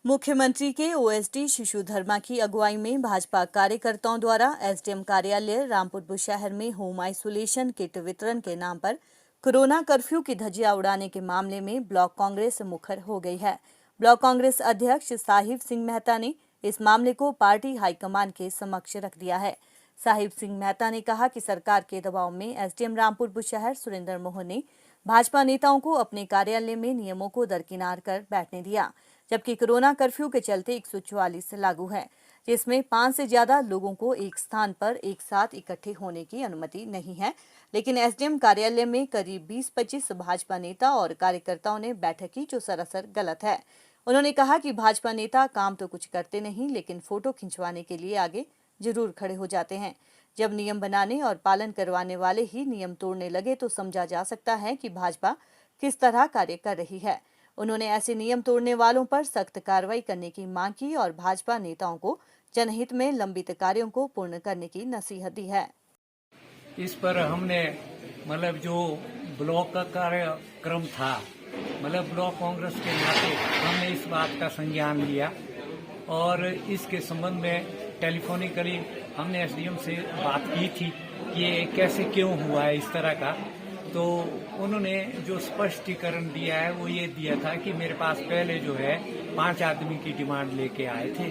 मुख्यमंत्री के ओएसडी शिशु धर्मा की अगुवाई में भाजपा कार्यकर्ताओं द्वारा एसडीएम कार्यालय रामपुर बुशहर में होम आइसोलेशन किट वितरण के नाम पर कोरोना कर्फ्यू की धज्जियां उड़ाने के मामले में ब्लॉक कांग्रेस मुखर हो गई है। ब्लॉक कांग्रेस अध्यक्ष साहिब सिंह मेहता ने इस मामले को पार्टी हाईकमान के समक्ष रख दिया है। साहिब सिंह मेहता ने कहा कि सरकार के दबाव में एसडीएम रामपुर बुशहर सुरेंद्र मोहन ने भाजपा नेताओं को अपने कार्यालय में नियमों को दरकिनार कर बैठने दिया, जबकि कोरोना कर्फ्यू के चलते 144 लागू है, जिसमें 5 से ज्यादा लोगों को एक स्थान पर एक साथ इकट्ठे होने की अनुमति नहीं है। लेकिन एसडीएम कार्यालय में करीब 20-25 भाजपा नेता और कार्यकर्ताओं ने बैठक की, जो सरासर गलत है। उन्होंने कहा कि भाजपा नेता काम तो कुछ करते नहीं, लेकिन फोटो खिंचवाने के लिए आगे जरूर खड़े हो जाते हैं। जब नियम बनाने और पालन करवाने वाले ही नियम तोड़ने लगे तो समझा जा सकता है कि भाजपा किस तरह कार्य कर रही है। उन्होंने ऐसे नियम तोड़ने वालों पर सख्त कार्रवाई करने की मांग की और भाजपा नेताओं को जनहित में लंबित कार्यों को पूर्ण करने की नसीहत दी है। इस पर हमने जो ब्लॉक का कार्यक्रम था, ब्लॉक कांग्रेस के नाते हमने इस बात का संज्ञान लिया और इसके संबंध में टेलीफोनिकली हमने एसडीएम से बात की थी कि ये कैसे क्यों हुआ है इस तरह का। तो उन्होंने जो स्पष्टीकरण दिया है वो ये दिया था कि मेरे पास पहले जो है 5 आदमी की डिमांड लेके आए थे,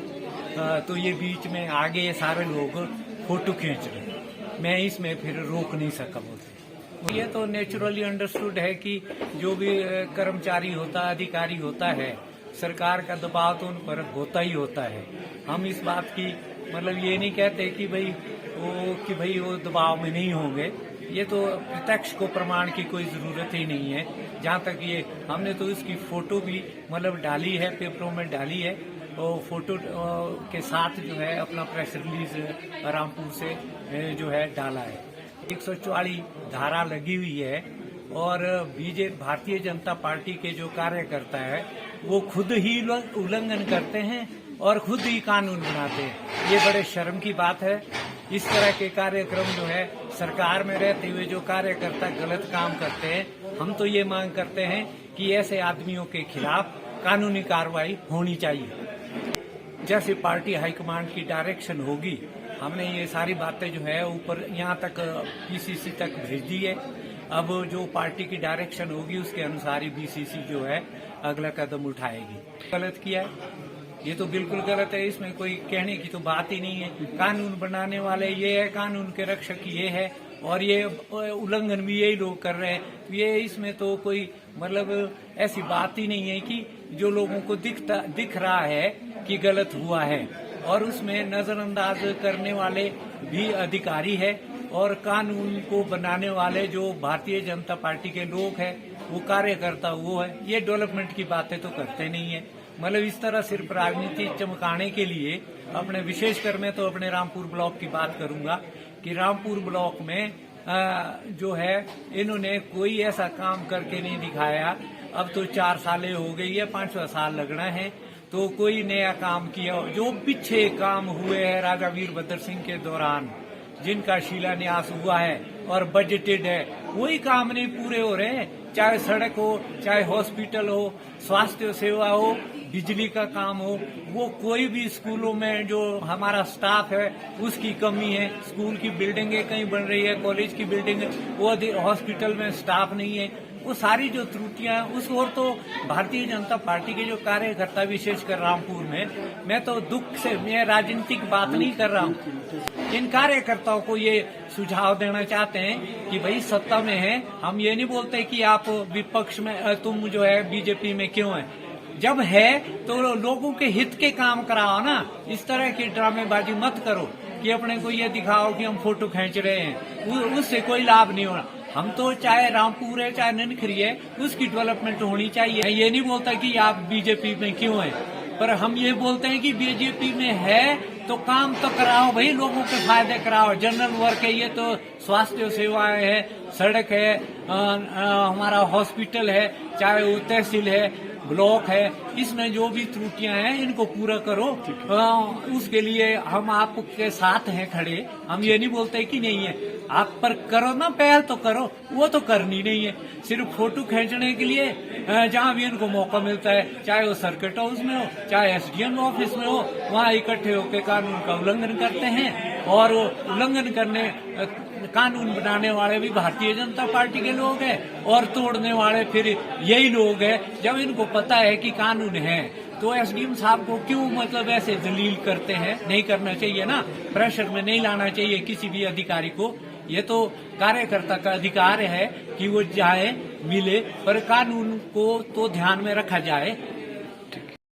तो ये बीच में आगे सारे लोग फोटो खींच रहे, मैं इसमें फिर रोक नहीं सका बोलते। ये तो नेचुरली अंडरस्टूड है कि जो भी कर्मचारी होता है, अधिकारी होता है, सरकार का दबाव तो उन पर होता ही होता है। हम इस बात की ये नहीं कहते कि भाई वो दबाव में नहीं होंगे। ये तो प्रत्यक्ष को प्रमाण की कोई जरूरत ही नहीं है। जहाँ तक ये हमने तो इसकी फोटो भी डाली है, पेपरों में डाली है और फोटो के साथ जो है अपना प्रेस रिलीज रामपुर से जो है डाला है। 144 धारा लगी हुई है और भारतीय जनता पार्टी के जो कार्यकर्ता है वो खुद ही उल्लंघन करते हैं और खुद ही कानून बनाते हैं। ये बड़े शर्म की बात है। इस तरह के कार्यक्रम जो है सरकार में रहते हुए जो कार्यकर्ता गलत काम करते हैं, हम तो ये मांग करते हैं कि ऐसे आदमियों के खिलाफ कानूनी कार्रवाई होनी चाहिए। जैसे पार्टी हाईकमांड की डायरेक्शन होगी, हमने ये सारी बातें जो है ऊपर यहाँ तक बीसीसी तक भेज दी है। अब जो पार्टी की डायरेक्शन होगी उसके अनुसार ही बीसीसी जो है अगला कदम उठाएगी। गलत किया है, ये तो बिल्कुल गलत है, इसमें कोई कहने की तो बात ही नहीं है। कानून बनाने वाले ये है, कानून के रक्षक ये है और ये उल्लंघन भी यही लोग कर रहे हैं। ये इसमें तो कोई ऐसी बात ही नहीं है कि जो लोगों को दिख रहा है कि गलत हुआ है और उसमें नजरअंदाज करने वाले भी अधिकारी है और कानून को बनाने वाले जो भारतीय जनता पार्टी के लोग हैं, वो कार्यकर्ता वो है। ये डेवलपमेंट की बातें तो करते नहीं है। इस तरह सिर्फ राजनीति चमकाने के लिए अपने, विशेषकर मैं तो अपने रामपुर ब्लॉक की बात करूंगा कि रामपुर ब्लॉक में जो है इन्होंने कोई ऐसा काम करके नहीं दिखाया। अब तो 4 सालें हो गई है, 5वां साल लगना है, तो कोई नया काम किया। जो पीछे काम हुए हैं राजा वीरभद्र सिंह के दौरान, जिनका शिलान्यास हुआ है और बजटेड है, वही काम नहीं पूरे हो रहे हैं। चाहे सड़क हो, चाहे हॉस्पिटल हो, स्वास्थ्य सेवा हो, बिजली का काम हो, वो कोई भी स्कूलों में जो हमारा स्टाफ है उसकी कमी है। स्कूल की बिल्डिंगें कहीं बन रही है, कॉलेज की बिल्डिंग, वो हॉस्पिटल में स्टाफ नहीं है। वो सारी जो त्रुटियां, उस ओर तो भारतीय जनता पार्टी के जो कार्यकर्ता, विशेषकर रामपुर में, मैं तो दुख से, मैं राजनीतिक बात नहीं कर रहा हूँ, इन कार्यकर्ताओं को ये सुझाव देना चाहते हैं कि भाई सत्ता में है, हम ये नहीं बोलते कि आप विपक्ष में, तुम जो है बीजेपी में क्यों है। जब है तो लोगों के हित के काम कराओ ना। इस तरह की ड्रामेबाजी मत करो कि अपने को ये दिखाओ कि हम फोटो खींच रहे हैं, उससे कोई लाभ नहीं होना। हम तो चाहे रामपुर है चाहे ननखरी है, उसकी डेवलपमेंट होनी चाहिए। ये नहीं बोलता कि आप बीजेपी में क्यों है, पर हम ये बोलते हैं कि बीजेपी में है तो काम तो कराओ भाई, लोगों के फायदे कराओ। जनरल वर्क है, ये तो स्वास्थ्य सेवाएं है, सड़क है, हमारा हॉस्पिटल है, चाहे वो तहसील है, ब्लॉक है, इसमें जो भी त्रुटियां हैं इनको पूरा करो। उसके लिए हम आपके साथ हैं खड़े, हम ये नहीं बोलते कि नहीं है। आप पर करो ना, पहल तो करो, वो तो करनी नहीं है। सिर्फ फोटो खींचने के लिए जहां भी इनको मौका मिलता है, चाहे वो सर्किट हाउस में हो, चाहे एसडीएम ऑफिस में हो, वहां इकट्ठे होकर कानून का उल्लंघन करते हैं। और वो उल्लंघन करने कानून बनाने वाले भी भारतीय जनता पार्टी के लोग हैं और तोड़ने वाले फिर यही लोग हैं। जब इनको पता है कि कानून है तो एसडीएम साहब को क्यों मतलब ऐसे जलील करते हैं? नहीं करना चाहिए ना, प्रेशर में नहीं लाना चाहिए किसी भी अधिकारी को। ये तो कार्यकर्ता का अधिकार है कि वो जाए मिले, पर कानून को तो ध्यान में रखा जाए।